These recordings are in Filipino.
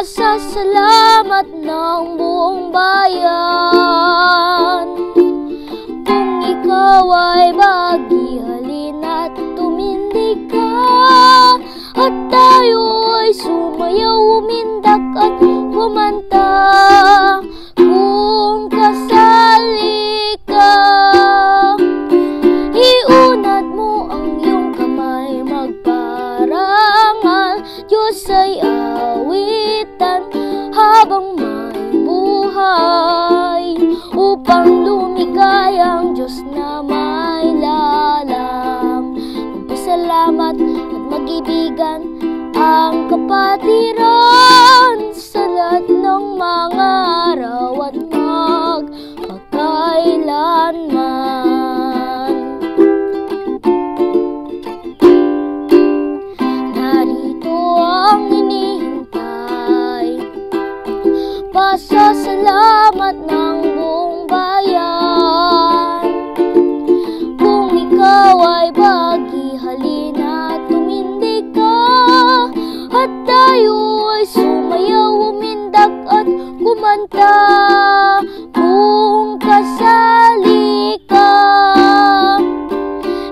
Pasasalamat ng buong bayan. Kung ikaw ay bagihalin at tumindig ka, at tayo ay sumayaw, umindak at kumanta. Kung kasali ka, iunat mo ang iyong kamay, magparangal. Diyos ay awitan habang may buhay, upang lumigay ang Diyos na may lalang. Magpasalamat at mag-ibigan ang kapatiran sa lahat ng mga araw at magpakailanman. Narito ang hinihintay, pasasalamat ng buong bayan. Kung ikaw ay bagihalin at tumindig ka, at tayo ay sumayaw, umindak at kumanta. Kung kasali ka,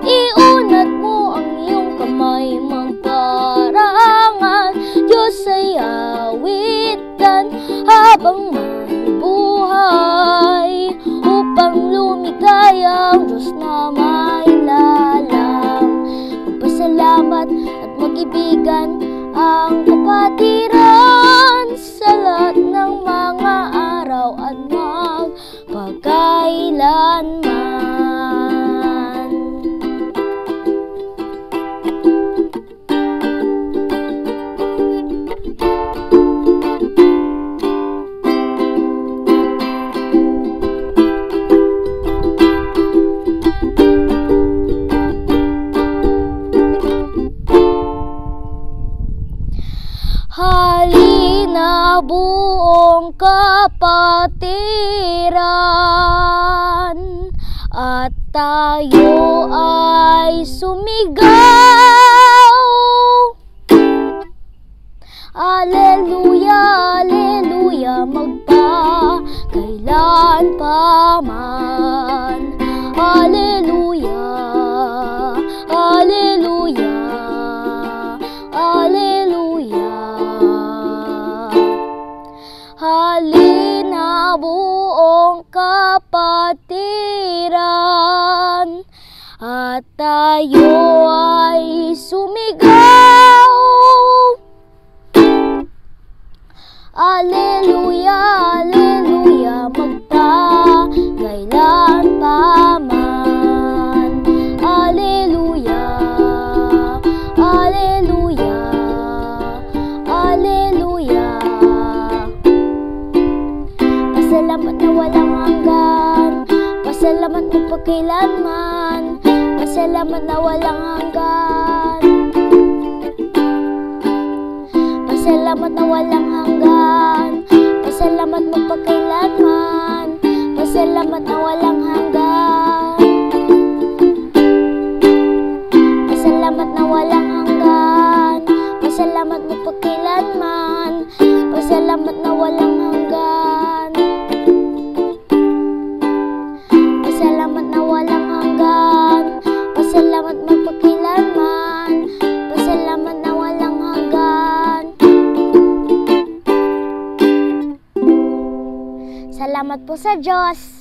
iunat mo ang iyong kamay, magparangal. Diyos ay awitan habang may buhay, upang lumigay ang Diyos na may lalang. Magpasalamat at mag-ibigan ang kapatiran sa lahat ng mga araw at magpakailanman. Halina buong kapatiran, at tayo ay sumigaw. Aleluya, aleluya, magpakailan pa man. Aleluya, aleluya, aleluya. Halina buong kapatiran, at tayo ay sumigaw. Aleluya, aleluya, magpakailan pa man. Aleluya, aleluya, aleluya. Pasalamat na walang hanggan, pasalamat na pagkailanman, pasalamat na walang hanggan, pasalamat na walang hanggan, pasalamat mo pagkailanman, pasalamat na walang hanggan, pasalamat na walang hanggan, pasalamat mo pagkailanman, pasalamat na walang hanggan, pasalamat na walang hanggan, pasalamat mo pagkailanman, pasalamat na walang hanggan. Salamat po sa Diyos.